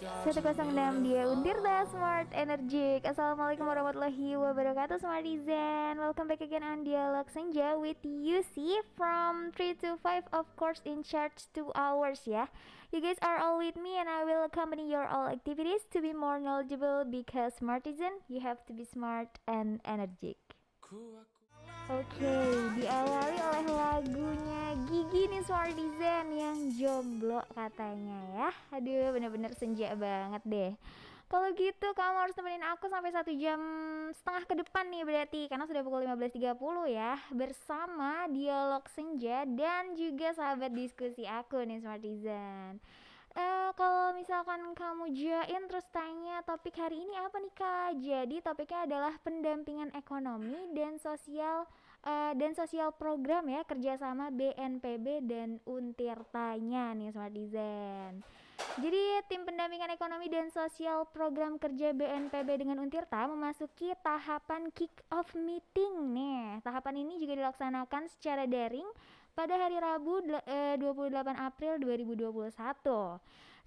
106 dia Untirta Smart Energic. Assalamualaikum warahmatullahi wabarakatuh Smartizen. Welcome back again on Dialog Senja with UC from 3 to 5, of course in charge 2 hours ya. You guys are all with me and I will accompany your all activities to be more knowledgeable because Smartizen, you have to be smart and energetic. Oke, diawali oleh lagunya Gigi nih Smartizen yang jomblo katanya ya. Aduh, bener-bener senja banget deh. Kalau gitu kamu harus temenin aku sampai 1 jam setengah ke depan nih berarti, karena sudah pukul 15.30 ya, bersama Dialog Senja dan juga sahabat diskusi aku nih Smartizen. Kalau misalkan kamu join terus tanya topik hari ini apa nih Kak? Jadi topiknya adalah pendampingan ekonomi dan sosial program ya, kerjasama BNPB dan Untirtanya nih Smartizen. Jadi tim pendampingan ekonomi dan sosial program kerja BNPB dengan Untirta memasuki tahapan kick off meeting nih. Tahapan ini juga dilaksanakan secara daring pada hari Rabu 28 April 2021.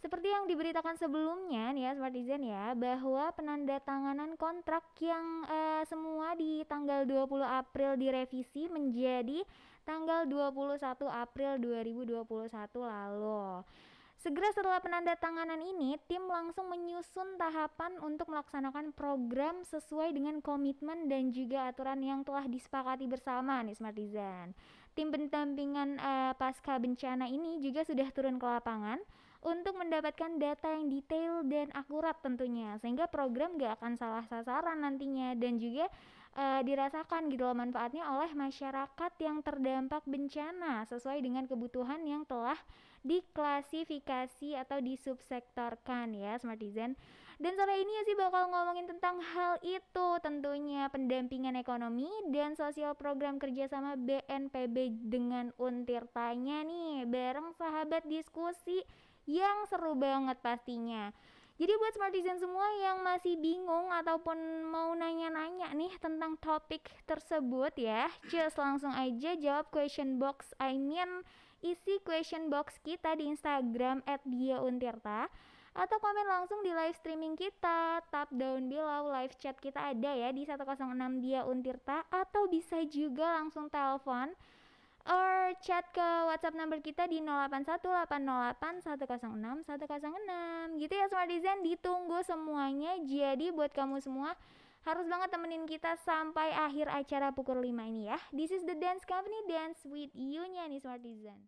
Seperti yang diberitakan sebelumnya nih ya Smartizen ya, bahwa penandatanganan kontrak yang semua di tanggal 20 April direvisi menjadi tanggal 21 April 2021 lalu. Segera setelah penandatanganan ini, tim langsung menyusun tahapan untuk melaksanakan program sesuai dengan komitmen dan juga aturan yang telah disepakati bersama nih Smartizen. Tim pendampingan pasca bencana ini juga sudah turun ke lapangan untuk mendapatkan data yang detail dan akurat tentunya, sehingga program gak akan salah sasaran nantinya dan juga dirasakan gitu loh manfaatnya oleh masyarakat yang terdampak bencana sesuai dengan kebutuhan yang telah diklasifikasi atau disubsektorkan ya Smartizen. Dan sore ini sih bakal ngomongin tentang hal itu tentunya, pendampingan ekonomi dan sosial program kerjasama BNPB dengan Untirtanya nih, bareng sahabat diskusi yang seru banget pastinya. Jadi buat Smartizen semua yang masih bingung ataupun mau nanya-nanya nih tentang topik tersebut ya, just langsung aja jawab question box, isi question box kita di Instagram @diauntirta, atau komen langsung di live streaming kita. Tap down below, live chat kita ada ya di 106 Dia Untirta, atau bisa juga langsung telepon or chat ke WhatsApp number kita di 081808106106 gitu ya Smartizen. Ditunggu semuanya. Jadi buat kamu semua harus banget temenin kita sampai akhir acara pukul 5 ini ya. This is the Dance Company, Dance with You-nya nih Smartizen.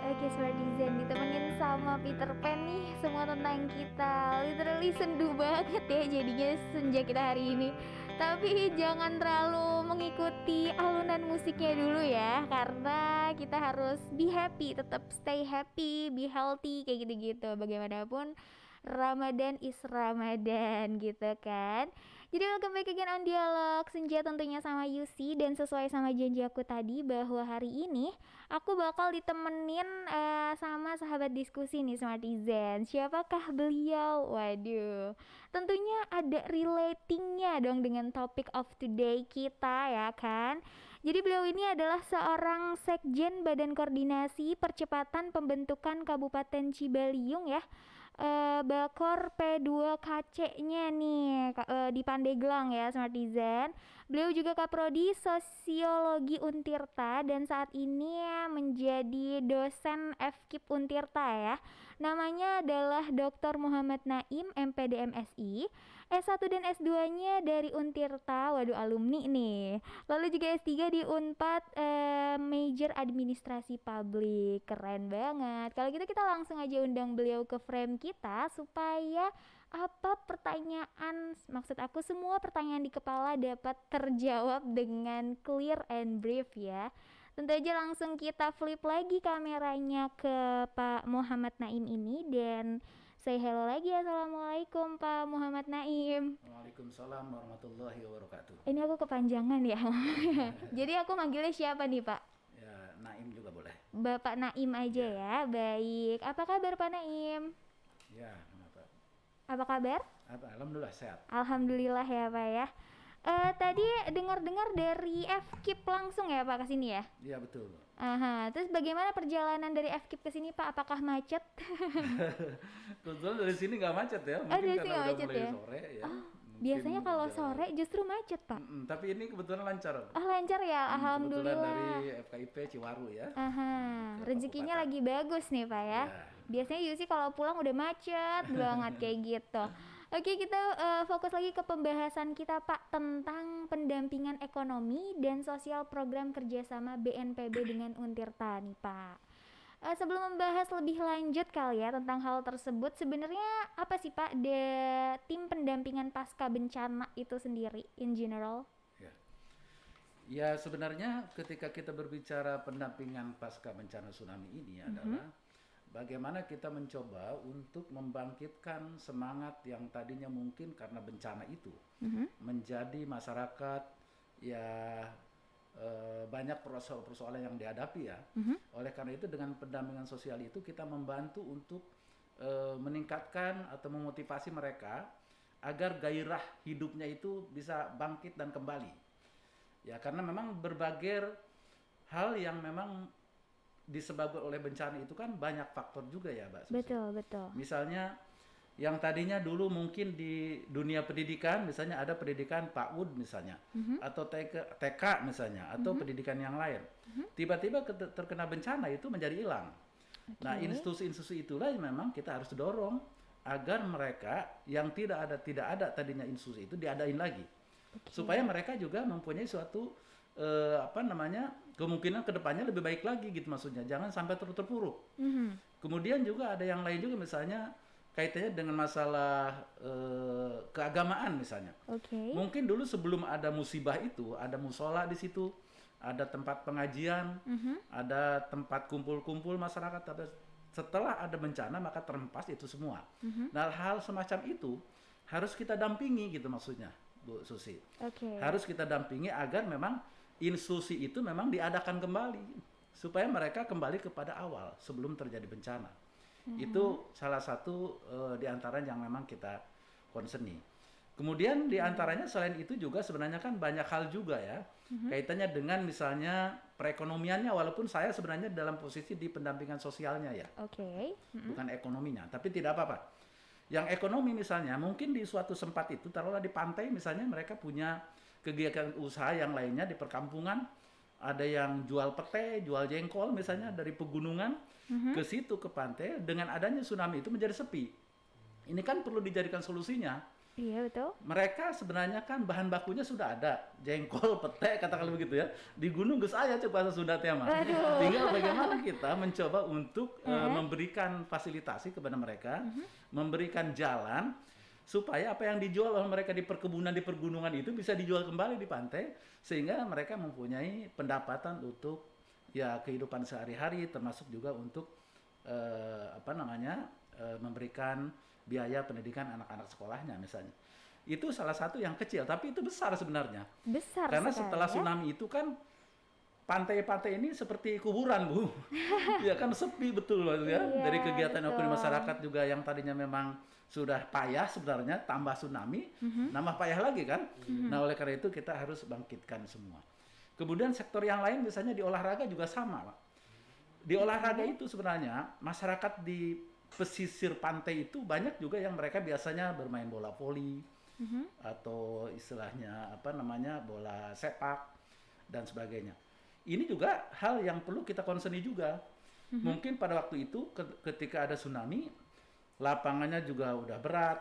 Oke Smartizen, ditemenin sama Peter Pan nih, semua tentang kita. Literally sendu banget ya jadinya senja kita hari ini. Tapi jangan terlalu mengikuti alunan musiknya dulu ya, karena kita harus be happy, tetap stay happy, be healthy kayak gitu-gitu. Bagaimanapun Ramadan is Ramadan gitu kan. Jadi welcome back again on Dialog Senja tentunya sama Yusi, dan sesuai sama janji aku tadi bahwa hari ini aku bakal ditemenin sama sahabat diskusi nih Smartizen. Siapakah beliau? Waduh, tentunya ada relatingnya dong dengan topik of today kita ya kan. Jadi beliau ini adalah seorang sekjen Badan Koordinasi Percepatan Pembentukan Kabupaten Cibaliung ya, Bakor P2KC-nya nih di Pandeglang ya Smartizen. Beliau juga Kaprodi Sosiologi Untirta dan saat ini menjadi dosen FKIP Untirta ya. Namanya adalah Dr. Muhammad Naim, MPD MSI. S1 dan S2-nya dari Untirta, waduh alumni nih. Lalu juga S3 di Unpad, Major Administrasi Publik. Keren banget. Kalau gitu kita langsung aja undang beliau ke frame kita supaya apa pertanyaan, maksud aku semua pertanyaan di kepala dapat terjawab dengan clear and brief ya. Tentu aja langsung kita flip lagi kameranya ke Pak Muhammad Naim ini dan say hello lagi. Assalamualaikum Pak Muhammad Naim. Waalaikumsalam warahmatullahi wabarakatuh. Ini aku kepanjangan ya. Jadi aku manggilnya siapa nih Pak? Ya, Naim juga boleh. Bapak Naim aja ya. Baik. Apa kabar Pak Naim? Ya, kenapa? Apa kabar? Alhamdulillah sehat. Alhamdulillah ya Pak ya. Tadi dengar-dengar dari FKIP langsung ya Pak ke sini ya? Iya betul. Aha, terus bagaimana perjalanan dari FKIP ke sini Pak? Apakah macet? Kebetulan dari sini nggak macet ya, Oh, mungkin dari karena sini nggak udah macet mulai ya? sore ya. Biasanya Mungkin kalau udah- sore justru macet Pak. Tapi ini kebetulan lancar. Oh lancar ya, Kebetulan alhamdulillah. dari FKIP Ciwaru ya. Aha, Ke rezekinya Paku lagi bagus nih Pak ya. Ya. Biasanya Yusi kalau pulang udah macet banget kayak gitu. Oke, kita fokus lagi ke pembahasan kita Pak tentang pendampingan ekonomi dan sosial program kerjasama BNPB dengan Untirta nih Pak. Sebelum membahas lebih lanjut kali ya tentang hal tersebut, sebenarnya apa sih Pak tim pendampingan pasca bencana itu sendiri in general? Ya. Ya sebenarnya ketika kita berbicara pendampingan pasca bencana tsunami ini adalah bagaimana kita mencoba untuk membangkitkan semangat yang tadinya mungkin karena bencana itu menjadi masyarakat ya banyak persoalan-persoalan yang dihadapi ya. Oleh karena itu dengan pendampingan sosial itu kita membantu untuk meningkatkan atau memotivasi mereka agar gairah hidupnya itu bisa bangkit dan kembali. Ya karena memang berbagai hal yang memang disebabkan oleh bencana itu kan banyak faktor juga ya Mbak Susi. Betul, betul. Misalnya yang tadinya dulu mungkin di dunia pendidikan misalnya ada pendidikan PAUD misalnya atau TK misalnya atau pendidikan yang lain. Tiba-tiba terkena bencana itu menjadi hilang. Nah, institusi-institusi itulah yang memang kita harus dorong agar mereka yang tidak ada tadinya institusi itu diadain lagi. Supaya mereka juga mempunyai suatu kemungkinan kedepannya lebih baik lagi gitu maksudnya, jangan sampai terpuruk. Kemudian juga ada yang lain juga misalnya kaitannya dengan masalah keagamaan misalnya. Mungkin dulu sebelum ada musibah itu ada musola di situ, ada tempat pengajian, ada tempat kumpul-kumpul masyarakat. Setelah ada bencana maka terhempas itu semua. Nah hal semacam itu harus kita dampingi gitu maksudnya Bu Susi. Harus kita dampingi agar memang institusi itu memang diadakan kembali supaya mereka kembali kepada awal sebelum terjadi bencana. Itu salah satu di antara yang memang kita concern. Kemudian di antaranya selain itu juga sebenarnya kan banyak hal juga ya kaitannya dengan misalnya perekonomiannya, walaupun saya sebenarnya dalam posisi di pendampingan sosialnya ya. Bukan ekonominya, tapi tidak apa-apa. Yang ekonomi misalnya mungkin di suatu tempat itu taruhlah di pantai misalnya mereka punya kegiatan usaha yang lainnya di perkampungan, ada yang jual pete, jual jengkol misalnya dari pegunungan ke situ ke pantai, dengan adanya tsunami itu menjadi sepi. Ini kan perlu dijadikan solusinya. Iya betul. Mereka sebenarnya kan bahan bakunya sudah ada, jengkol, pete katakan begitu ya. Di gunung geus aya cek bahasa Sunda teh mah. Tinggal bagaimana kita mencoba untuk memberikan fasilitasi kepada mereka, memberikan jalan supaya apa yang dijual oleh mereka di perkebunan di pergunungan itu bisa dijual kembali di pantai sehingga mereka mempunyai pendapatan untuk ya kehidupan sehari-hari, termasuk juga untuk memberikan biaya pendidikan anak-anak sekolahnya misalnya. Itu salah satu yang kecil tapi itu besar sebenarnya. Besar karena sekali, setelah tsunami itu kan pantai-pantai ini seperti kuburan Bu. Ya kan sepi betul ya. Dari kegiatan ekonomi masyarakat juga yang tadinya memang sudah payah sebenarnya, tambah tsunami, nambah payah lagi kan. Nah oleh karena itu kita harus bangkitkan semua. Kemudian sektor yang lain misalnya di olahraga juga sama Pak. Di olahraga itu sebenarnya masyarakat di pesisir pantai itu banyak juga yang mereka biasanya bermain bola voli atau istilahnya bola sepak dan sebagainya. Ini juga hal yang perlu kita concern juga. Mungkin pada waktu itu ketika ada tsunami, lapangannya juga udah berat,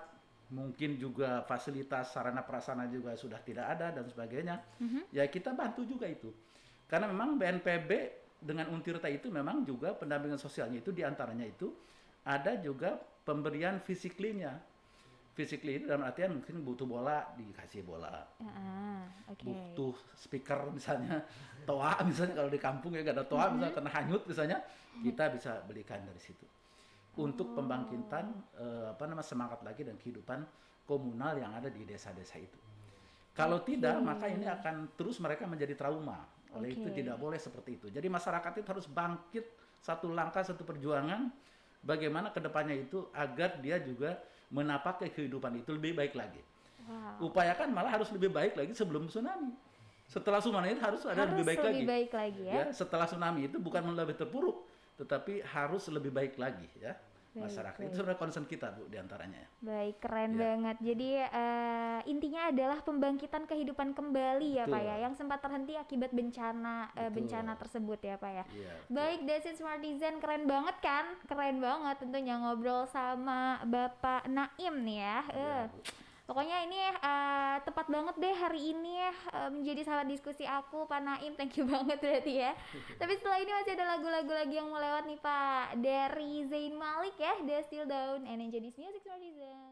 mungkin juga fasilitas sarana prasarana juga sudah tidak ada dan sebagainya. Ya kita bantu juga itu. Karena memang BNPB dengan Untirta itu memang juga pendampingan sosialnya itu diantaranya itu ada juga pemberian physically-nya. Physically itu dalam artian mungkin butuh bola, dikasih bola. Butuh speaker misalnya, toa misalnya kalau di kampung ya gak ada toa misalnya kena hanyut misalnya, kita bisa belikan dari situ. Untuk pembangkitan semangat lagi dan kehidupan komunal yang ada di desa-desa itu. Kalau tidak, maka ini akan terus mereka menjadi trauma. Oleh itu tidak boleh seperti itu. Jadi masyarakat itu harus bangkit satu langkah, satu perjuangan bagaimana kedepannya itu agar dia juga menapaki kehidupan itu lebih baik lagi. Wow. Upayakan malah harus lebih baik lagi sebelum tsunami. Setelah tsunami itu harus ada lebih baik lagi. Baik lagi ya. Setelah tsunami itu bukan lebih terpuruk, tetapi harus lebih baik lagi ya. Masyarakat itu sebenarnya concern kita Bu diantaranya ya. Baik, keren banget. Jadi intinya adalah pembangkitan kehidupan kembali ya Pak ya, yang sempat terhenti akibat bencana tersebut ya Pak ya. Baik, that's it Smartizen, keren banget kan? Keren banget tentunya ngobrol sama Bapak Naim nih ya. Pokoknya ini tepat banget deh hari ini menjadi sahabat diskusi aku, Pak Naim. Thank you banget berarti ya. Tapi setelah ini masih ada lagu-lagu lagi yang mau lewat nih Pak, dari Zayn Malik ya, The Still Down, and enjoy this music Smartizen.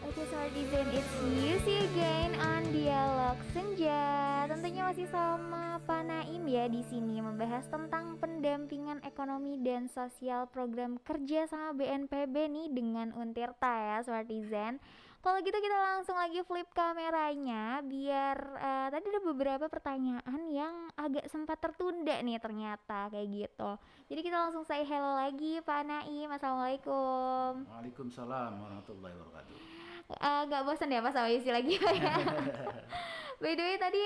Oke Smartizen, it's you see again on Dialog Senja. Tentunya masih sama Pak Naim ya di sini membahas tentang pendampingan ekonomi dan sosial program kerja sama BNPB nih dengan Untirta ya Smartizen. Kalau gitu kita langsung lagi flip kameranya biar tadi ada beberapa pertanyaan yang agak sempat tertunda nih ternyata kayak gitu. Jadi kita langsung say hello lagi Pak Naim. Assalamualaikum. Waalaikumsalam warahmatullahi wabarakatuh. Gak bosan ya Pak sama Yusi lagi Pak ya? By the way tadi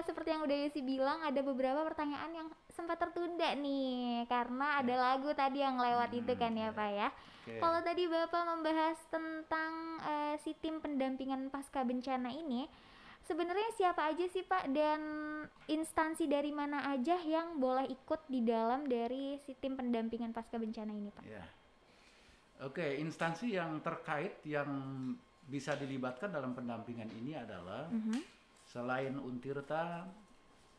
seperti yang udah Yusi bilang ada beberapa pertanyaan yang sempat tertunda nih karena ada lagu tadi yang lewat itu kan ya Pak ya. Kalau tadi Bapak membahas tentang si tim pendampingan pasca bencana ini, sebenarnya siapa aja sih Pak dan instansi dari mana aja yang boleh ikut di dalam dari si tim pendampingan pasca bencana ini Pak? Ya. Oke, instansi yang terkait yang bisa dilibatkan dalam pendampingan ini adalah selain Untirta,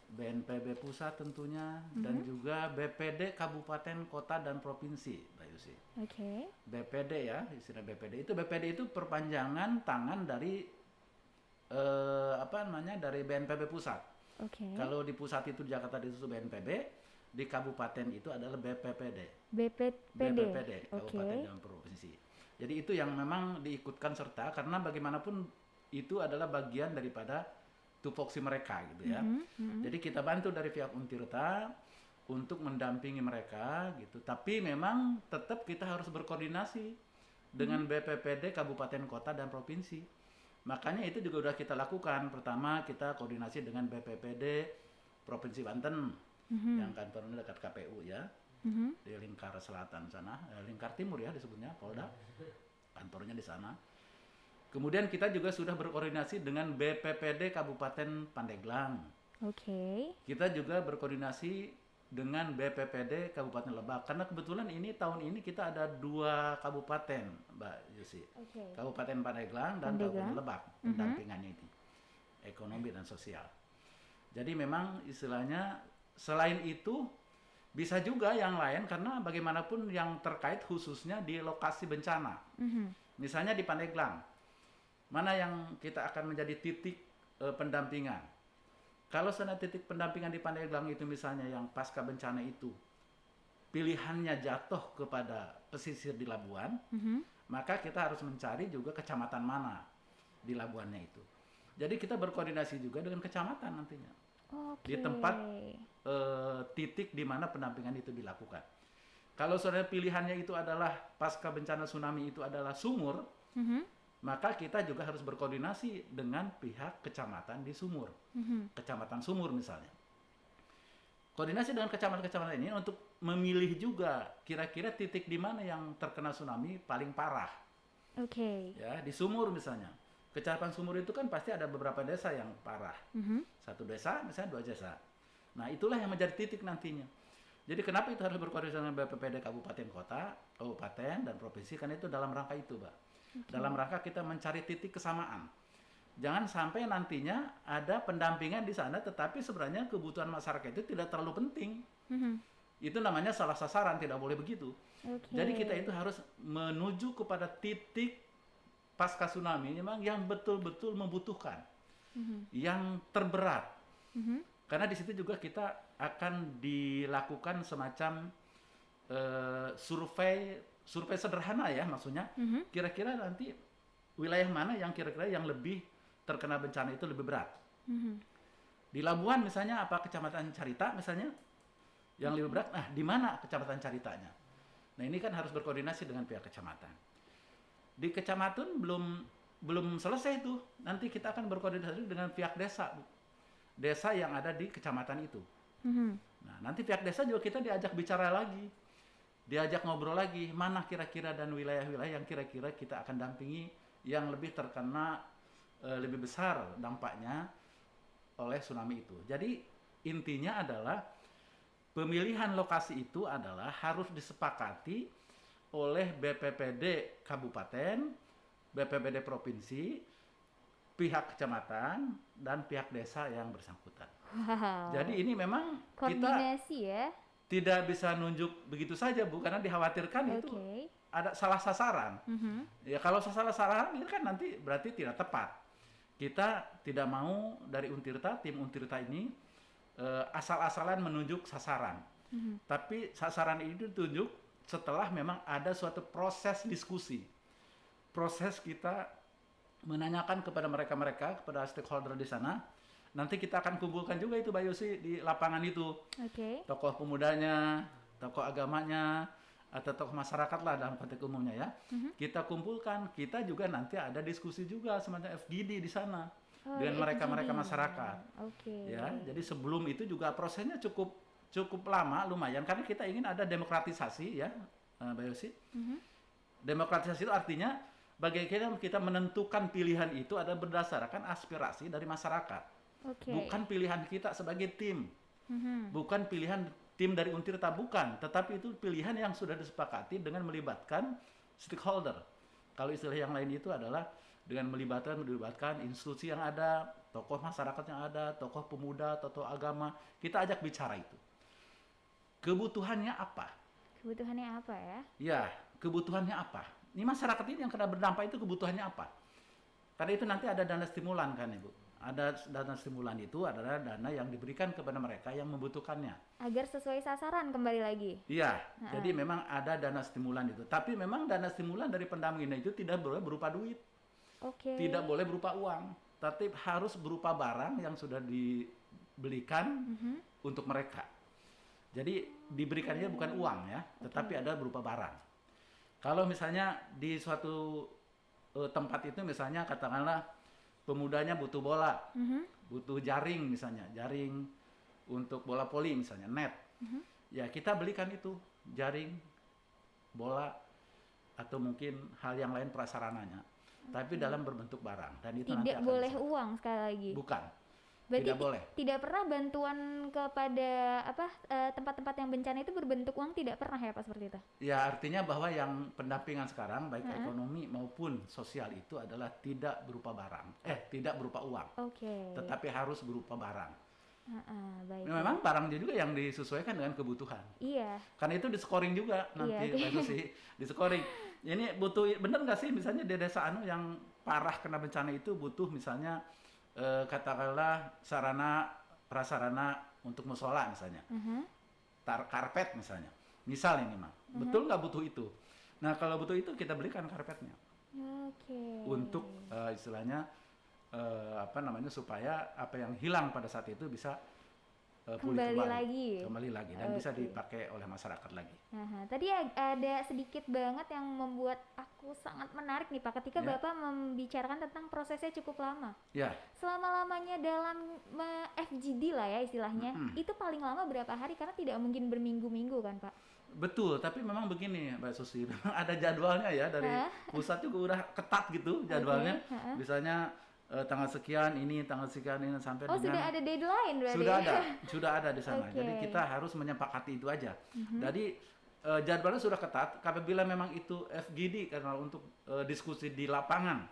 BNPB pusat tentunya dan juga BPD kabupaten, kota dan provinsi, Mbak Yusi. BPD ya, istilah BPD itu perpanjangan tangan dari dari BNPB pusat. Kalau di pusat itu di Jakarta itu BNPB, di kabupaten itu adalah BPPD. BPPD kabupaten dan provinsi. Jadi itu yang memang diikutkan serta karena bagaimanapun itu adalah bagian daripada tupoksi mereka gitu ya. Jadi kita bantu dari pihak Untirta untuk mendampingi mereka gitu. Tapi memang tetap kita harus berkoordinasi dengan BPPD kabupaten, kota dan provinsi. Makanya itu juga sudah kita lakukan. Pertama kita koordinasi dengan BPPD Provinsi Banten yang kantornya dekat KPU ya. Di Lingkar Selatan sana, Lingkar Timur ya disebutnya, Polda. Kantornya di sana. Kemudian kita juga sudah berkoordinasi dengan BPPD Kabupaten Pandeglang. Kita juga berkoordinasi dengan BPPD Kabupaten Lebak. Karena kebetulan ini tahun ini kita ada 2 kabupaten, Mbak Yusi. Kabupaten Pandeglang dan Kabupaten Lebak pendampingannya ini. Ekonomi dan sosial. Jadi memang istilahnya selain itu bisa juga yang lain karena bagaimanapun yang terkait khususnya di lokasi bencana. Misalnya di Pandeglang. Mana yang kita akan menjadi titik pendampingan? Kalau sana titik pendampingan di Pandeglang itu misalnya yang pasca bencana itu pilihannya jatuh kepada pesisir di Labuan, maka kita harus mencari juga kecamatan mana di Labuannya itu. Jadi kita berkoordinasi juga dengan kecamatan nantinya di tempat titik di mana pendampingan itu dilakukan. Kalau saudara pilihannya itu adalah pasca bencana tsunami itu adalah sumur, maka kita juga harus berkoordinasi dengan pihak kecamatan di sumur, kecamatan sumur misalnya. Koordinasi dengan kecamatan-kecamatan ini untuk memilih juga kira-kira titik di mana yang terkena tsunami paling parah. Ya, di sumur misalnya. Kecamatan sumur itu kan pasti ada beberapa desa yang parah. Satu desa, misalnya 2 desa. Nah, itulah yang menjadi titik nantinya. Jadi kenapa itu harus berkoordinasi dengan BPPD kabupaten, kota, kabupaten dan provinsi? Karena itu dalam rangka itu, Mbak. Dalam rangka kita mencari titik kesamaan. Jangan sampai nantinya ada pendampingan di sana, tetapi sebenarnya kebutuhan masyarakat itu tidak terlalu penting. Itu namanya salah sasaran, tidak boleh begitu. Jadi kita itu harus menuju kepada titik pasca tsunami memang yang betul-betul membutuhkan, yang terberat. Karena di situ juga kita akan dilakukan semacam survei sederhana ya maksudnya. Kira-kira nanti wilayah mana yang kira-kira yang lebih terkena bencana itu lebih berat. Di Labuan misalnya apa kecamatan Carita misalnya yang lebih berat. Nah, di mana kecamatan Caritanya? Nah, ini kan harus berkoordinasi dengan pihak kecamatan. Di kecamatan belum belum selesai itu. Nanti kita akan berkoordinasi dengan pihak desa, Bu. Desa yang ada di kecamatan itu. Nah, nanti pihak desa juga kita diajak bicara lagi. Diajak ngobrol lagi, mana kira-kira dan wilayah-wilayah yang kira-kira kita akan dampingi yang lebih terkena lebih besar dampaknya oleh tsunami itu. Jadi intinya adalah pemilihan lokasi itu adalah harus disepakati oleh BPPD Kabupaten, BPPD Provinsi, pihak kecamatan, dan pihak desa yang bersangkutan. Wow. Jadi ini memang koordinasi kita ya. tidak bisa nunjuk begitu saja, Bu, karena dikhawatirkan itu ada salah sasaran. Ya kalau salah sasaran itu kan nanti berarti tidak tepat. Kita tidak mau dari Untirta, tim Untirta ini asal-asalan menunjuk sasaran. Tapi sasaran ini ditunjuk setelah memang ada suatu proses diskusi. Proses kita menanyakan kepada mereka-mereka, kepada stakeholder di sana. Nanti kita akan kumpulkan juga itu Mbak Yosi di lapangan itu. Tokoh pemudanya, tokoh agamanya, atau tokoh masyarakat lah dalam konteks umumnya ya. Kita kumpulkan, kita juga nanti ada diskusi juga semacam FGD di sana dengan mereka-mereka masyarakat. Ya, jadi sebelum itu juga prosesnya cukup lama, lumayan, karena kita ingin ada demokratisasi ya, Mbak Yosi. Demokratisasi itu artinya bagaimana kita menentukan pilihan itu ada berdasarkan aspirasi dari masyarakat. Bukan pilihan kita sebagai tim, bukan pilihan tim dari Untirta, bukan, tetapi itu pilihan yang sudah disepakati dengan melibatkan stakeholder. Kalau istilah yang lain itu adalah dengan melibatkan institusi yang ada, tokoh masyarakat yang ada, tokoh pemuda, tokoh agama, kita ajak bicara itu. Kebutuhannya apa? Kebutuhannya apa ya? Ya, kebutuhannya apa? Ini masyarakat ini yang kena berdampak itu kebutuhannya apa? Karena itu nanti ada dana stimulan kan Ibu. Ada dana stimulan itu adalah dana yang diberikan kepada mereka yang membutuhkannya. Agar sesuai sasaran kembali lagi. Iya, jadi memang ada dana stimulan itu. Tapi memang dana stimulan dari pendampingan itu tidak boleh berupa duit. Tidak boleh berupa uang. Tapi harus berupa barang yang sudah dibelikan untuk mereka. Jadi diberikannya bukan uang ya, tetapi ada berupa barang. Kalau misalnya di suatu tempat itu misalnya katakanlah pemudanya butuh bola, butuh jaring misalnya, jaring untuk bola voli misalnya, net. Ya kita belikan itu, jaring, bola, atau mungkin hal yang lain prasarananya. Tapi dalam berbentuk barang. Dan itu tidak nanti boleh uang sekali lagi? Bukan. Berarti tidak boleh. Tidak pernah bantuan kepada tempat-tempat yang bencana itu berbentuk uang, tidak pernah ya Pak seperti itu? Ya artinya bahwa yang pendampingan sekarang baik ekonomi maupun sosial itu adalah tidak berupa barang, tidak berupa uang, tetapi harus berupa barang. Baik. Memang barangnya juga yang disesuaikan dengan kebutuhan. Iya. Karena itu di scoring juga nanti itu sih di scoring. Ini butuh bener nggak sih misalnya di desa yang parah kena bencana itu butuh misalnya katakanlah sarana prasarana untuk musola misalnya, karpet misalnya, misal ini mah, betul nggak butuh itu? Nah kalau butuh itu kita belikan karpetnya, untuk istilahnya supaya apa yang hilang pada saat itu bisa kembali lagi dan bisa dipakai oleh masyarakat lagi. Tadi ada sedikit banget yang membuat aku sangat menarik nih Pak, ketika Bapak membicarakan tentang prosesnya cukup lama. Selama-lamanya dalam FGD lah ya istilahnya, itu paling lama berapa hari? Karena tidak mungkin berminggu-minggu kan Pak? Betul, tapi memang begini Mbak Susi, memang ada jadwalnya ya dari pusat juga udah ketat gitu jadwalnya. Misalnya tanggal sekian ini sampai dengan sudah ada deadline berarti. Sudah ada di sana. Jadi kita harus menyepakati itu aja. Jadi jadwalnya sudah ketat. Apabila memang itu FGD karena untuk diskusi di lapangan,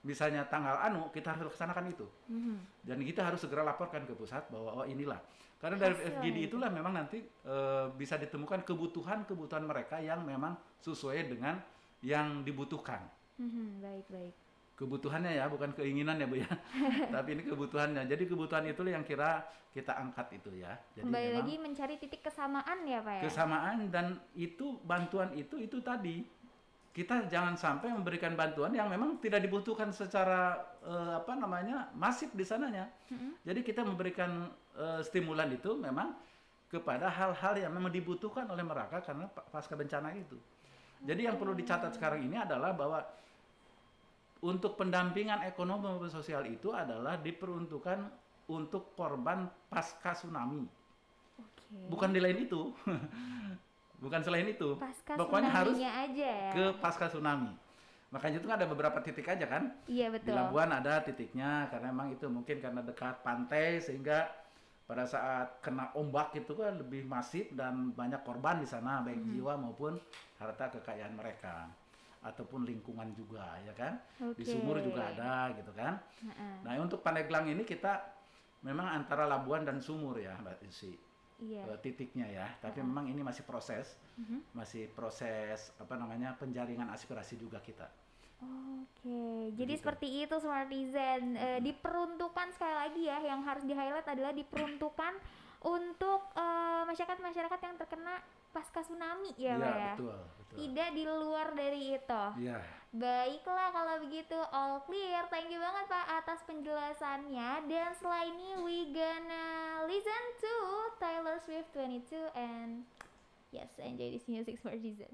misalnya tanggal kita harus laksanakan itu. Dan kita harus segera laporkan ke pusat bahwa inilah. Karena dari FGD itulah memang nanti bisa ditemukan kebutuhan mereka yang memang sesuai dengan yang dibutuhkan. Baik. Kebutuhannya ya, bukan keinginan ya Bu ya. Tapi ini kebutuhannya. Jadi kebutuhan itulah yang kita angkat itu ya. Jadi kembali lagi mencari titik kesamaan ya Pak ya. Kesamaan, dan itu bantuan itu tadi. Kita jangan sampai memberikan bantuan yang memang tidak dibutuhkan secara masif di sananya. Jadi kita memberikan stimulan itu memang kepada hal-hal yang memang dibutuhkan oleh mereka karena pasca bencana itu. Jadi yang perlu dicatat sekarang ini adalah bahwa untuk pendampingan ekonomi maupun sosial itu adalah diperuntukkan untuk korban pasca tsunami. Bukan di lain itu. Bukan selain itu. Pasca Pokoknya harus aja ya. ke pasca tsunami. Makanya itu kan ada beberapa titik aja kan. Iya betul. Di Labuan ada titiknya karena memang itu mungkin karena dekat pantai sehingga pada saat kena ombak itu kan lebih masif dan banyak korban di sana baik jiwa maupun harta kekayaan mereka ataupun lingkungan juga ya kan. Di Sumur juga ada gitu kan. Nah, untuk Pandeglang ini kita memang antara Labuan dan Sumur ya Mbak Yusi. Iya. Titiknya ya, tapi memang ini masih proses, penjaringan aspirasi juga kita. Jadi seperti itu Smartizen. Diperuntukkan sekali lagi ya, yang harus di-highlight adalah diperuntukkan untuk masyarakat-masyarakat yang terkena pasca tsunami ya Pak ya? Betul. Tidak di luar dari itu. Iya. Baiklah kalau begitu, all clear. Thank you banget Pak atas penjelasannya. Dan setelah ini we gonna listen to Taylor Swift 22 and yes, enjoy this music Smartizen.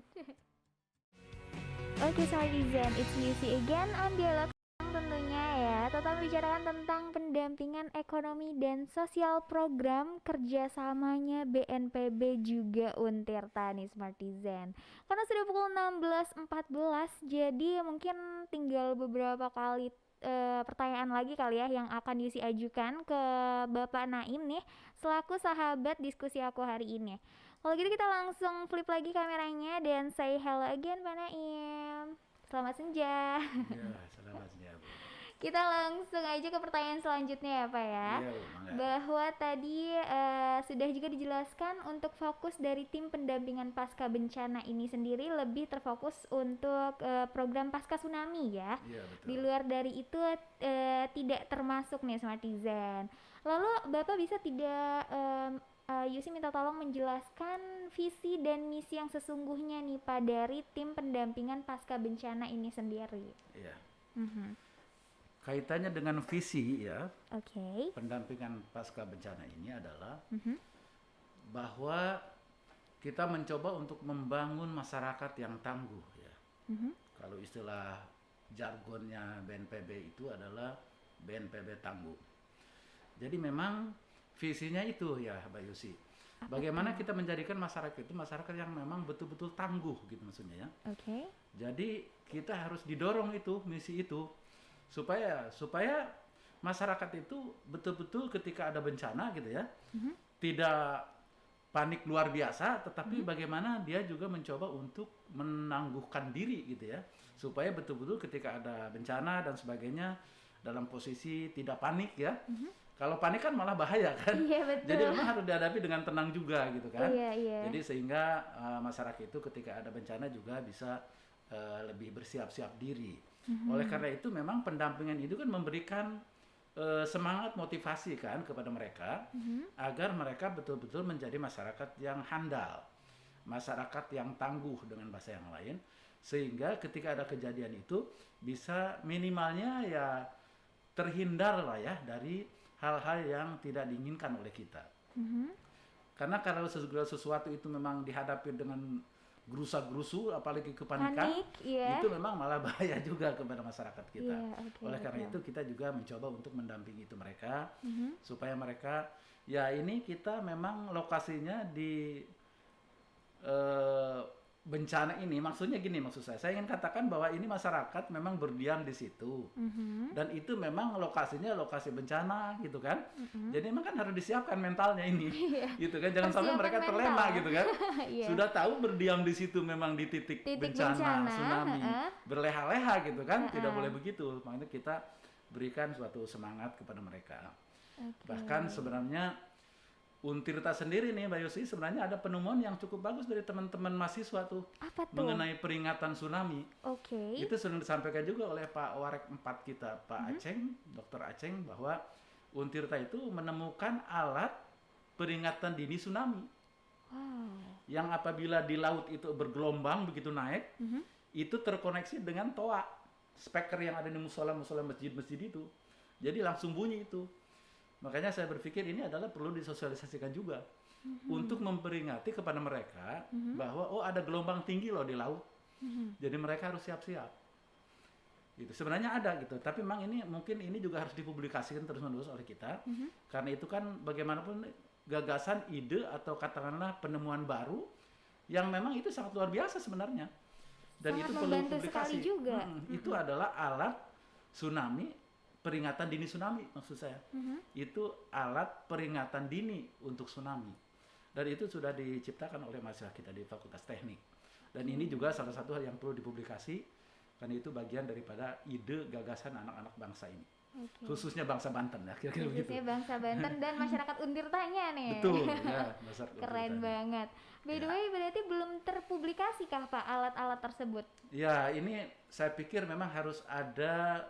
Oke Smartizen, it's Yusi again on Dialog tentunya ya. Tetap bicarakan tentang pendampingan ekonomi dan sosial program kerjasamanya BNPB juga Untirta nih Smartizen. Karena sudah pukul 16.14, jadi mungkin tinggal beberapa kali pertanyaan lagi kali ya yang akan Yusi ajukan ke Bapak Naim nih selaku sahabat diskusi aku hari ini. Kalau gitu kita langsung flip lagi kameranya dan say hello again Pak Naim. Selamat senja. Ya, selamat senja Bu. Kita langsung aja ke pertanyaan selanjutnya ya Pak ya. Iya, bahwa tadi sudah juga dijelaskan untuk fokus dari tim pendampingan pasca bencana ini sendiri lebih terfokus untuk program pasca tsunami ya. Iya, betul. Di luar dari itu tidak termasuk nih Smartizen. Lalu Bapak bisa tidak Yusi minta tolong menjelaskan visi dan misi yang sesungguhnya nih Pak dari tim pendampingan pasca bencana ini sendiri. Iya. Kaitannya dengan visi ya, pendampingan pasca bencana ini adalah bahwa kita mencoba untuk membangun masyarakat yang tangguh ya. Kalau istilah jargonnya BNPB itu adalah BNPB tangguh. Jadi memang visinya itu ya Mbak Yusi. Bagaimana kita menjadikan masyarakat itu masyarakat yang memang betul-betul tangguh gitu maksudnya ya. Jadi kita harus didorong itu misi itu supaya masyarakat itu betul-betul ketika ada bencana gitu ya tidak panik luar biasa, tetapi bagaimana dia juga mencoba untuk menangguhkan diri gitu ya supaya betul-betul ketika ada bencana dan sebagainya dalam posisi tidak panik ya. Kalau panik kan malah bahaya kan. Jadi memang harus dihadapi dengan tenang juga gitu kan. Jadi sehingga masyarakat itu ketika ada bencana juga bisa lebih bersiap-siap diri. Oleh karena itu memang pendampingan itu kan memberikan semangat motivasi kan kepada mereka agar mereka betul-betul menjadi masyarakat yang handal, masyarakat yang tangguh dengan bahasa yang lain, sehingga ketika ada kejadian itu bisa minimalnya ya terhindar lah ya dari hal-hal yang tidak diinginkan oleh kita. Karena kalau segala sesuatu itu memang dihadapi dengan gerusa-gerusu, apalagi kepanikan, itu memang malah bahaya juga kepada masyarakat kita. Oleh karena itu kita juga mencoba untuk mendampingi itu mereka, supaya mereka, ya ini kita memang lokasinya di bencana ini, maksudnya gini maksud saya ingin katakan bahwa ini masyarakat memang berdiam di situ, dan itu memang lokasinya lokasi bencana gitu kan, jadi memang kan harus disiapkan mentalnya ini, gitu kan, jangan sampai mereka terlena gitu kan, sudah tahu berdiam di situ memang di titik bencana tsunami, berleha-leha gitu kan, tidak boleh begitu, makanya kita berikan suatu semangat kepada mereka. Bahkan sebenarnya Untirta sendiri nih Mbak Yosi, sebenarnya ada penemuan yang cukup bagus dari teman-teman mahasiswa tuh. Apa tuh? Mengenai peringatan tsunami. Itu sudah disampaikan juga oleh Pak Warek 4 kita, Pak Aceng, Dr. Aceng, bahwa Untirta itu menemukan alat peringatan dini tsunami. Yang apabila di laut itu bergelombang begitu naik, itu terkoneksi dengan toa, speaker yang ada di musola-musola masjid-masjid itu. Jadi langsung bunyi itu. Makanya saya berpikir ini adalah perlu disosialisasikan juga untuk memperingati kepada mereka bahwa oh ada gelombang tinggi loh di laut. Jadi mereka harus siap-siap. Gitu. Sebenarnya ada gitu, tapi memang ini mungkin ini juga harus dipublikasikan terus-menerus oleh kita. Karena itu kan bagaimanapun gagasan, ide atau katakanlah penemuan baru yang memang itu sangat luar biasa sebenarnya. Dan Sangat itu perlu membantu publikasi. sekali juga. Itu adalah alat tsunami, peringatan dini tsunami maksud saya. Itu alat peringatan dini untuk tsunami. Dan itu sudah diciptakan oleh mahasiswa kita di Fakultas Teknik. Dan ini juga salah satu hal yang perlu dipublikasi karena itu bagian daripada ide gagasan anak-anak bangsa ini. Khususnya bangsa Banten ya, kira-kira begitu. Khususnya bangsa Banten dan masyarakat Untirtanya nih. Betul, ya. Keren banget. By the way, berarti belum terpublikasi kah Pak alat-alat tersebut? Ya, ini saya pikir memang harus ada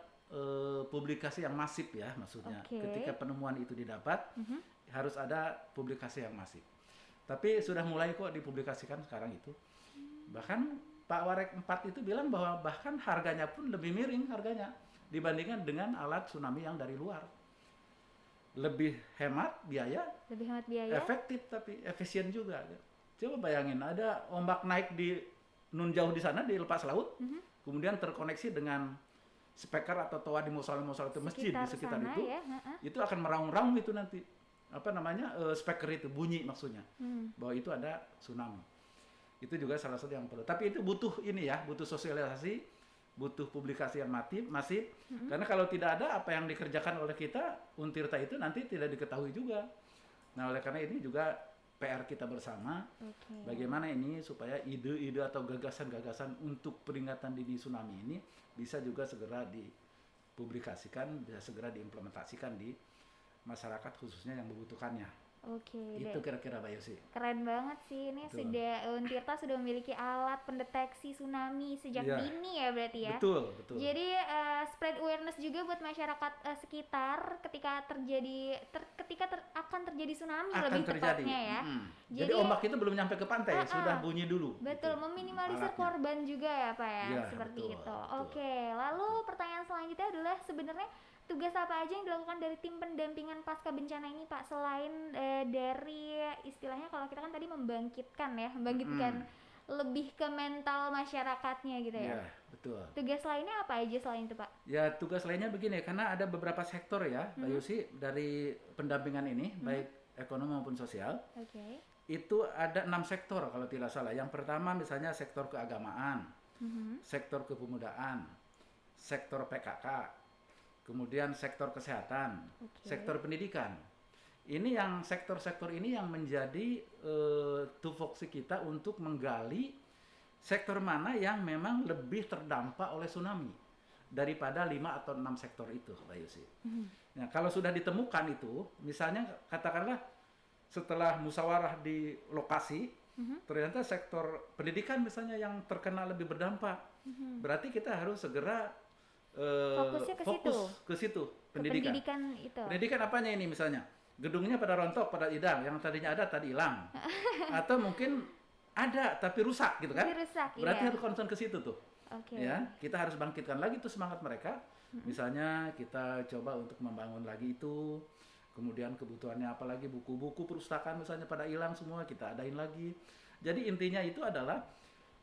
publikasi yang masif ya, maksudnya. Ketika penemuan itu didapat, harus ada publikasi yang masif. Tapi sudah mulai kok dipublikasikan sekarang itu. Bahkan Pak Warek 4 itu bilang bahwa bahkan harganya pun lebih miring harganya dibandingkan dengan alat tsunami yang dari luar. Lebih hemat biaya, efektif tapi efisien juga. Coba bayangin ada ombak naik di nun jauh di sana di lepas laut, kemudian terkoneksi dengan speaker atau toa di musola-musola itu masjid di sekitar sana, itu, ya? Itu akan meraung-raung itu nanti speaker itu bunyi maksudnya bahwa itu ada tsunami. Itu juga salah satu yang perlu. Tapi itu butuh ini ya, butuh sosialisasi, butuh publikasi yang masif. Karena kalau tidak ada apa yang dikerjakan oleh kita, Untirta itu nanti tidak diketahui juga. Nah, oleh karena ini juga PR kita bersama. Bagaimana ini supaya ide-ide atau gagasan-gagasan untuk peringatan dini tsunami ini bisa juga segera dipublikasikan, bisa segera diimplementasikan di masyarakat khususnya yang membutuhkannya. Itu kira-kira Mbak Yosi. Keren banget sih ini. Untirta sudah memiliki alat pendeteksi tsunami sejak dini ya berarti ya. Betul. Jadi spread awareness juga buat masyarakat sekitar ketika akan terjadi tsunami lebih tepatnya ya. Jadi ombak itu belum nyampe ke pantai, sudah bunyi dulu. Betul, gitu. Meminimalisir korban juga ya Pak ya, seperti itu. Lalu pertanyaan selanjutnya adalah sebenarnya tugas apa aja yang dilakukan dari tim pendampingan pasca bencana ini Pak, selain dari istilahnya kalau kita kan tadi membangkitkan lebih ke mental masyarakatnya gitu ya. Iya, betul. Tugas lainnya apa aja selain itu Pak? Ya, tugas lainnya begini, karena ada beberapa sektor ya Mbak Yusi dari pendampingan ini, baik ekonomi maupun sosial. Itu ada 6 sektor kalau tidak salah. Yang pertama misalnya sektor keagamaan, sektor kepemudaan, sektor PKK, kemudian sektor kesehatan, sektor pendidikan. Ini yang sektor-sektor ini yang menjadi tupoksi kita untuk menggali sektor mana yang memang lebih terdampak oleh tsunami daripada 5 atau 6 sektor itu, Mbak Yusi. Nah, kalau sudah ditemukan itu, misalnya katakanlah setelah musyawarah di lokasi, ternyata sektor pendidikan misalnya yang terkena lebih berdampak, berarti kita harus segera fokus ke situ pendidikan itu. Pendidikan apanya ini misalnya? Gedungnya pada rontok, pada hilang, yang tadinya ada tadi hilang. Atau mungkin ada tapi rusak gitu kan? Berarti harus concern ke situ tuh. Ya, kita harus bangkitkan lagi tuh semangat mereka. Misalnya kita coba untuk membangun lagi itu. Kemudian kebutuhannya apalagi buku-buku perpustakaan misalnya pada hilang semua, kita adain lagi. Jadi intinya itu adalah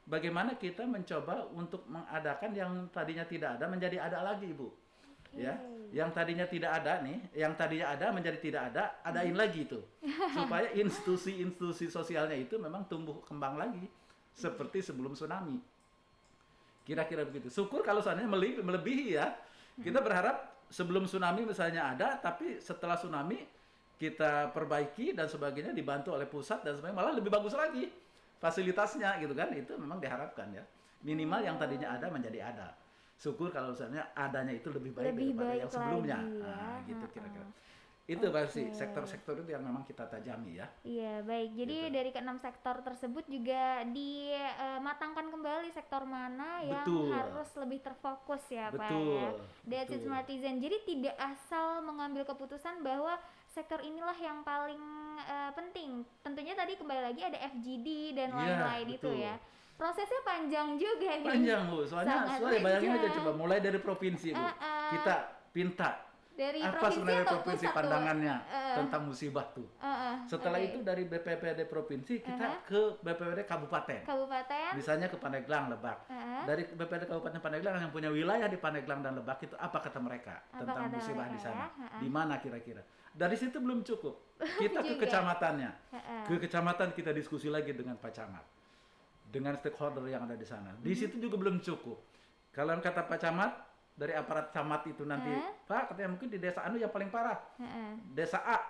bagaimana kita mencoba untuk mengadakan yang tadinya tidak ada menjadi ada lagi, Ibu. Ya, yang tadinya tidak ada nih, yang tadinya ada menjadi tidak ada, adain lagi itu. Supaya institusi-institusi sosialnya itu memang tumbuh kembang lagi seperti sebelum tsunami. Kira-kira begitu. Syukur kalau seandainya melebihi ya. Kita berharap sebelum tsunami misalnya ada, tapi setelah tsunami kita perbaiki dan sebagainya, dibantu oleh pusat dan sebagainya, malah lebih bagus lagi fasilitasnya gitu kan. Itu memang diharapkan ya, minimal yang tadinya ada menjadi ada. Syukur kalau misalnya adanya itu lebih baik daripada yang sebelumnya lagi, ya. Gitu kira-kira. Itu pasti sektor-sektor itu yang memang kita tajami ya. Iya, baik. Jadi gitu. Dari ke-6 sektor tersebut juga dimatangkan kembali sektor mana yang harus lebih terfokus ya, Pak ya. That's it Smartizen. Jadi tidak asal mengambil keputusan bahwa sektor inilah yang paling penting. Tentunya tadi kembali lagi ada FGD dan lain-lain itu ya. Prosesnya panjang juga nih. Panjang, Bu. Soalnya bayangin aja coba mulai dari provinsi, Bu. Kita pinta Dari apa provinsi sebenarnya atau provinsi pusat tuh? pandangannya tentang musibah tuh. Setelah Oke. itu dari BPPD provinsi kita ke BPPD kabupaten. Kabupaten. Misalnya ke Pandeglang, Lebak. Dari BPPD Kabupaten Pandeglang yang punya wilayah di Pandeglang dan Lebak itu apa kata mereka Apa tentang kata musibah mereka di sana? ya? Di mana kira-kira? Dari situ belum cukup. Kita ke Juga. kecamatannya. Ke kecamatan kita diskusi lagi dengan Pak Camat. Dengan stakeholder yang ada di sana. Di situ juga belum cukup. Kalau kata Pak Camat, dari aparat camat itu nanti, Pak, katanya mungkin di desa anu yang paling parah. Desa A.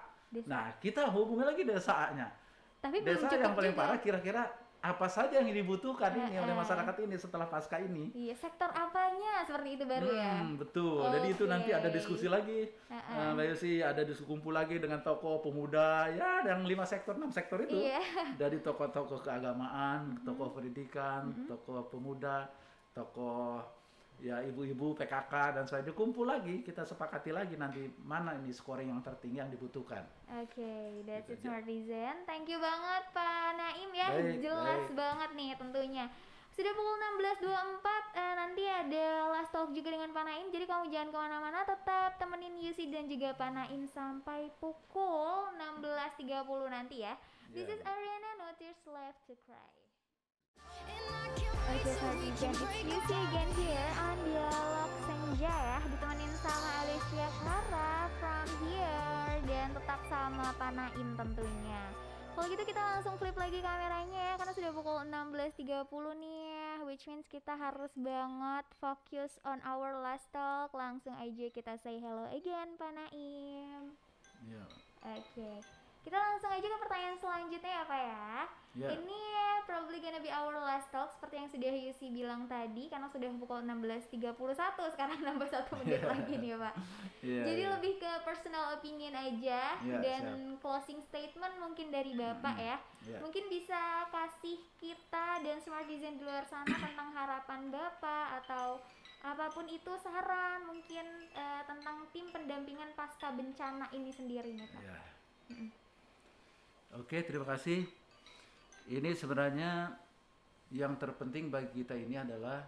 Nah, kita hubungi lagi desa A-nya. Tapi belum Desa cukup yang paling juga. parah kira-kira apa saja yang dibutuhkan ini oleh masyarakat ini setelah pasca ini. Iya, sektor apanya seperti itu baru ya. Betul. Jadi itu nanti ada diskusi lagi. Mbak Yosi ada diskusi kumpul lagi dengan tokoh pemuda ya, yang 5 sektor, 6 sektor itu. Iya. Dari tokoh-tokoh keagamaan, tokoh pendidikan, tokoh pemuda, tokoh ya ibu-ibu PKK dan sebagainya, kumpul lagi, kita sepakati lagi nanti mana ini scoring yang tertinggi yang dibutuhkan. Oke, that's it Gitu aja. Smartizen. Thank you banget Pak Naim ya, Baik, jelas baik. banget nih tentunya. Sudah pukul 16.24, nanti ada last talk juga dengan Pak Naim, jadi kamu jangan kemana-mana, tetap temenin Yusi dan juga Pak Naim sampai pukul 16.30 nanti ya. This is Ariana, No Tears Left to Cry. Oke, Smartizen, it's Yusi again here on Dialog Senja ya, ditemenin sama Alicia Clara from here, dan tetap sama Pak Naim tentunya. Kalau gitu kita langsung flip lagi kameranya ya, karena sudah pukul 16.30 nih ya, which means kita harus banget fokus on our last talk. Langsung aja kita say hello again Pak Naim. Ya. Oke, kita langsung aja ke pertanyaan selanjutnya ya Pak ya. Ya. Ini probably gonna be our last talk seperti yang sudah Yusi bilang tadi, karena sudah pukul 16.31, sekarang nambah 1 menit lagi nih Pak. Iya, Jadi iya. lebih ke personal opinion aja, Ya, dan closing statement mungkin dari Bapak ya. Ya. Mungkin bisa kasih kita dan Smartizen di luar sana tentang harapan Bapak atau apapun itu, saran mungkin tentang tim pendampingan pasca bencana ini sendiri nih Pak. Ya. Oke, terima kasih. Ini sebenarnya yang terpenting bagi kita ini adalah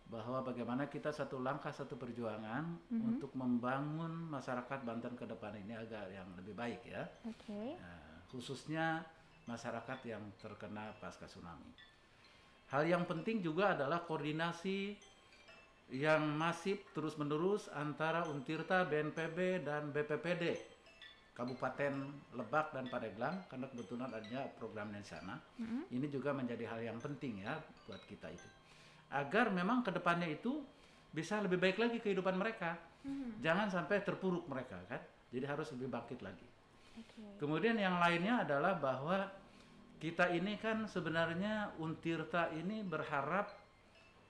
bahwa bagaimana kita satu langkah satu perjuangan untuk membangun masyarakat Banten ke depan ini agar yang lebih baik ya. Oke. Nah, khususnya masyarakat yang terkena pasca tsunami. Hal yang penting juga adalah koordinasi yang masif terus-menerus antara Untirta, BNPB, dan BPPD Kabupaten Lebak dan Pandeglang, karena kebetulan adanya program di sana. Ini juga menjadi hal yang penting ya buat kita itu. Agar memang kedepannya itu bisa lebih baik lagi kehidupan mereka. Jangan sampai terpuruk mereka kan. Jadi harus lebih bangkit lagi. Kemudian yang lainnya adalah bahwa kita ini kan sebenarnya Untirta ini berharap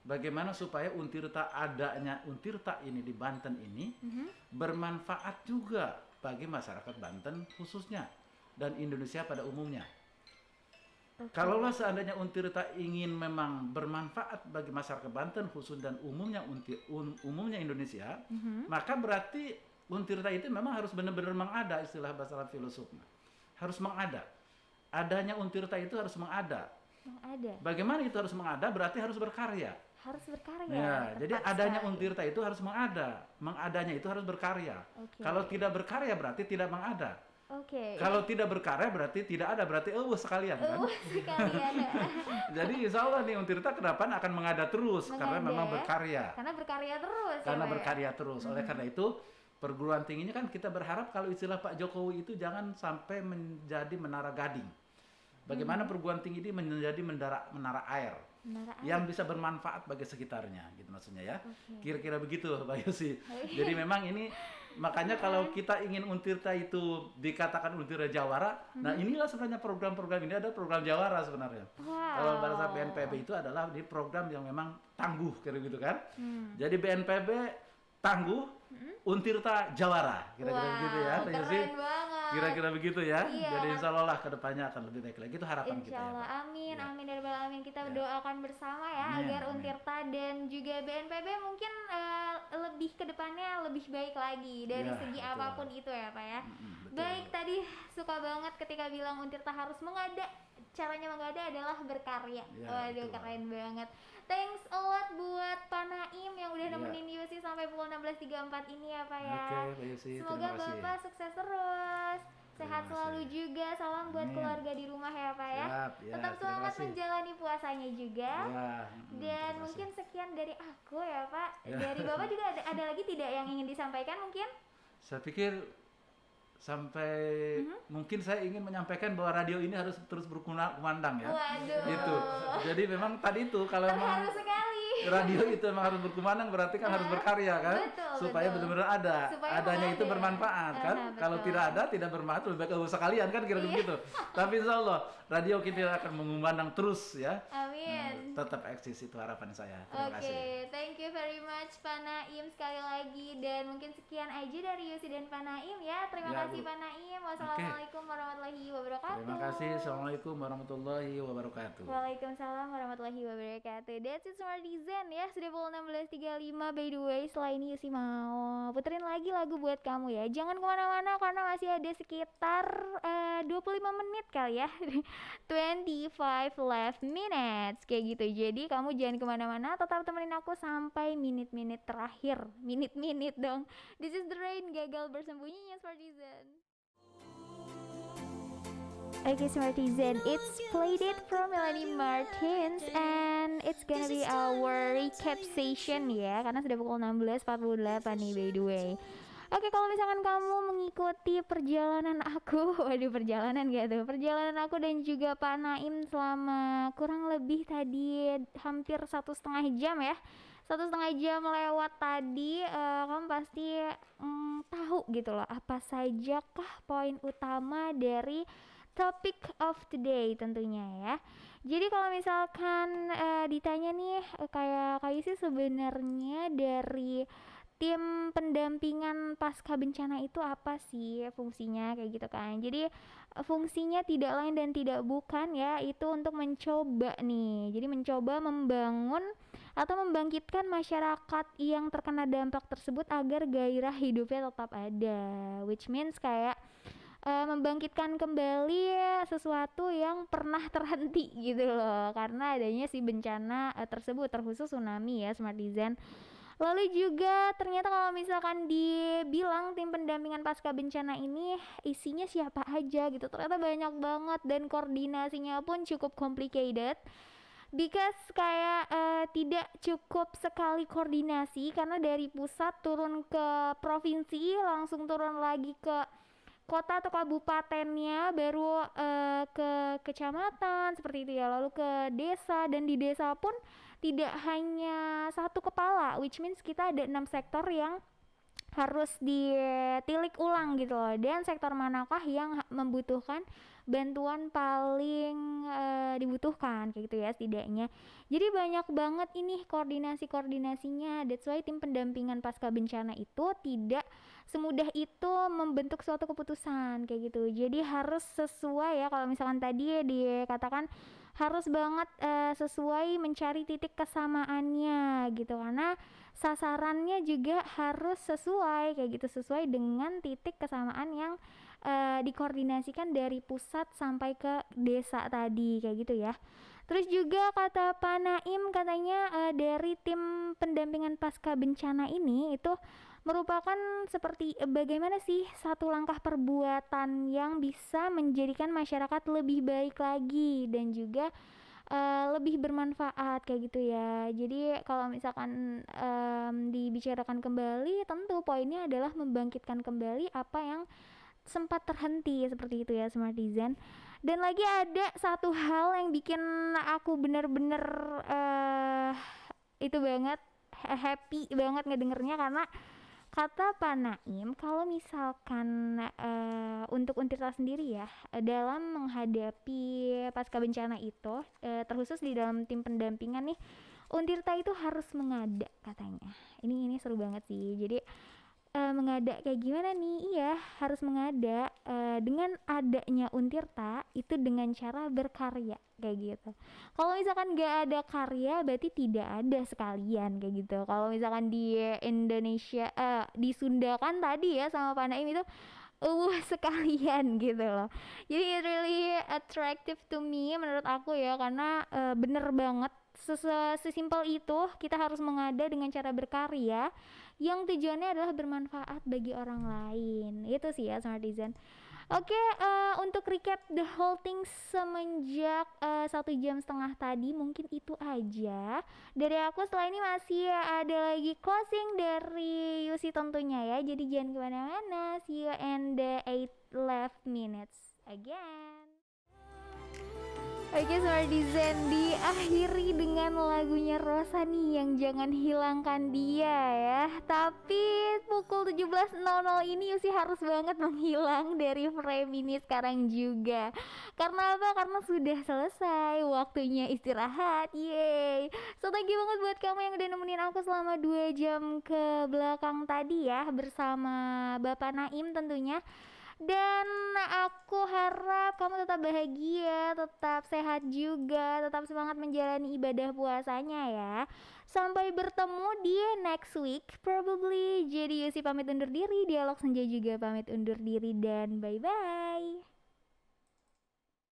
bagaimana supaya Untirta ini di Banten ini bermanfaat juga bagi masyarakat Banten khususnya dan Indonesia pada umumnya. Kalaulah seandainya Untirta ingin memang bermanfaat bagi masyarakat Banten khusus dan umumnya umumnya Indonesia, maka berarti Untirta itu memang harus benar-benar mengada, istilah bahasa filosofnya. Harus mengada. Adanya Untirta itu harus mengada. Bagaimana itu harus mengada? Berarti harus berkarya. Harus berkarya. Ya, jadi adanya Untirta itu harus mengada. Mengadanya itu harus berkarya. Kalau tidak berkarya berarti tidak mengada. Kalau tidak berkarya berarti tidak ada, berarti sekalian kan? Sekalian. Jadi insya Allah nih Untirta ke depan akan mengada terus karena memang berkarya. Karena berkarya terus. Karena berkarya terus. Oleh karena itu perguruan tingginya kan kita berharap kalau istilah Pak Jokowi itu jangan sampai menjadi menara gading. Bagaimana perguruan tinggi ini menjadi menara air yang bisa bermanfaat bagi sekitarnya, gitu maksudnya ya. Kira-kira begitu, Mbak Yosi. Jadi memang ini makanya kalau kita ingin Untirta itu dikatakan Untirta Jawara, nah inilah sebenarnya program-program ini ada program Jawara sebenarnya. Kalau bahasa BNPB itu adalah di program yang memang tangguh, kira gitu kan. Jadi BNPB tangguh, Untirta Jawara, kira-kira begitu ya, Mbak Yosi. Keren banget. Kira-kira begitu ya. Iya. Jadi insya Allah lah kedepannya akan lebih baik lagi. Itu harapan kita ya. Insya Allah, amin, amin dari amin. Kita doakan bersama ya agar Untirta dan juga BNPB mungkin lebih kedepannya lebih baik lagi dari segi apapun itu ya Pak ya. Baik, tadi suka banget ketika bilang Untirta harus mengada. Caranya mengada adalah berkarya. Waduh, keren banget. Thanks a lot buat Pak Naim yang udah nemenin Yusi sampai sampai pukul 16.34 ini ya Pak ya. Oke, Pak Yusi, Semoga terima kasih. Bapak sukses terus. Sehat Terima selalu kasih. juga. Salam buat Amin. keluarga di rumah ya Pak ya. Siap, ya, Tetap terima selamat kasih. menjalani puasanya juga. Ya, Dan terima mungkin kasih. sekian dari aku ya Pak. Ya. Dari Bapak juga ada lagi tidak yang ingin disampaikan mungkin? Saya pikir sampai mungkin saya ingin menyampaikan bahwa radio ini harus terus berkumandang ya. Waduh. Itu. Jadi memang tadi itu kalau Terharu memang sekali. radio itu memang harus berkumandang berarti kan harus berkarya kan, Betul, supaya betul. benar-benar ada, Supaya adanya itu ada. bermanfaat kan. Kalau Betul. tidak ada tidak bermanfaat, lebih baik nggak usah kalian kan kira-kira Iya. begitu. Tapi insya Allah radio kita akan mengumandang terus ya. Amin. Tetap eksis itu harapan saya. Terima Oke, kasih. thank you very much Pak Naim sekali lagi, dan mungkin sekian aja dari Yusi dan Pak Naim ya. Terima Ya, kasih Bu. Pak Naim. Wassalamualaikum warahmatullahi wabarakatuh. Terima kasih. Assalamualaikum warahmatullahi wabarakatuh. Waalaikumsalam warahmatullahi wabarakatuh. That's it Smartizen ya. Sudah pukul 16.35 by the way. Setelah ini Yusi mau puterin lagi lagu buat kamu ya. Jangan kemana-mana karena masih ada sekitar 25 menit kali ya. 25 left minutes kayak gitu. Jadi kamu jangan kemana-mana, tetap temenin aku sampai minit-minit terakhir. Minit-minit dong. This is the rain, gagal bersembunyinya Smartizen. Okay, Smartizen, it's played it from Melanie Martins and it's gonna be our recap session ya, karena sudah pukul 16.48 nih by the way. Oke, kalau misalkan kamu mengikuti perjalanan aku, waduh perjalanan gitu, perjalanan aku dan juga Pak Naim selama kurang lebih tadi hampir 1,5 jam ya, 1,5 jam lewat tadi, kamu pasti tahu gitu loh apa saja kah poin utama dari topic of the day tentunya ya. Jadi kalau misalkan ditanya nih kayak sih sebenarnya dari tim pendampingan pasca bencana itu apa sih fungsinya kayak gitu kan. Jadi fungsinya tidak lain dan tidak bukan ya, itu untuk mencoba nih. Jadi mencoba membangun atau membangkitkan masyarakat yang terkena dampak tersebut agar gairah hidupnya tetap ada. Which means kayak membangkitkan kembali sesuatu yang pernah terhenti gitu loh, karena adanya si bencana tersebut, terkhusus tsunami ya Smartizen. Lalu juga ternyata kalau misalkan dibilang tim pendampingan pasca bencana ini isinya siapa aja gitu, ternyata banyak banget dan koordinasinya pun cukup complicated. Because kayak tidak cukup sekali koordinasi, karena dari pusat turun ke provinsi, langsung turun lagi ke kota atau kabupatennya, baru ke kecamatan seperti itu ya, lalu ke desa, dan di desa pun tidak hanya satu kepala, which means kita ada 6 sektor yang harus ditilik ulang gitu loh, dan sektor manakah yang membutuhkan bantuan paling dibutuhkan kayak gitu ya setidaknya. Jadi banyak banget ini koordinasinya. That's why tim pendampingan pasca bencana itu tidak semudah itu membentuk suatu keputusan kayak gitu. Jadi harus sesuai ya, kalau misalkan tadi dikatakan harus banget sesuai, mencari titik kesamaannya gitu, karena sasarannya juga harus sesuai kayak gitu, sesuai dengan titik kesamaan yang dikoordinasikan dari pusat sampai ke desa tadi kayak gitu ya. Terus juga kata Pak Naim, katanya dari tim pendampingan pasca bencana ini itu merupakan seperti bagaimana sih satu langkah perbuatan yang bisa menjadikan masyarakat lebih baik lagi dan juga lebih bermanfaat kayak gitu ya. Jadi kalau misalkan dibicarakan kembali, tentu poinnya adalah membangkitkan kembali apa yang sempat terhenti seperti itu ya Smartizen. Dan lagi ada satu hal yang bikin aku bener-bener itu banget happy banget ngedengernya, karena kata Pak Naim kalau misalkan untuk Untirta sendiri ya, dalam menghadapi pasca bencana itu, terkhusus di dalam tim pendampingan nih, Untirta itu harus mengada katanya. Ini seru banget sih. Jadi mengada kayak gimana nih? Iya, harus mengada dengan adanya Untirta itu dengan cara berkarya kayak gitu. Kalau misalkan nggak ada karya berarti tidak ada sekalian kayak gitu. Kalau misalkan di Indonesia di Sunda kan tadi ya sama Pak Naim itu sekalian gitu loh. Jadi it really attractive to me menurut aku ya, karena bener banget Sesimpel itu kita harus mengada dengan cara berkarya yang tujuannya adalah bermanfaat bagi orang lain. Itu sih ya Smartizen. Oke, untuk recap the whole thing semenjak 1,5 jam tadi, mungkin itu aja dari aku. Setelah ini masih ada lagi closing dari Yusi tentunya ya, jadi jangan kemana-mana. See you in the 8 left minutes again. Oke Smartizen, diakhiri dengan lagunya Rosa nih yang jangan hilangkan dia ya. Tapi pukul 17.00 ini Yusi harus banget menghilang dari frame ini sekarang juga. Karena apa? Karena sudah selesai waktunya istirahat. Yeay. So thank you banget buat kamu yang udah nemenin aku selama 2 jam ke belakang tadi ya, bersama Bapak Naim tentunya. Dan aku harap kamu tetap bahagia, tetap sehat juga, tetap semangat menjalani ibadah puasanya ya. Sampai bertemu di next week probably. Jadi Yusi pamit undur diri, Dialog Senja juga pamit undur diri, dan bye-bye.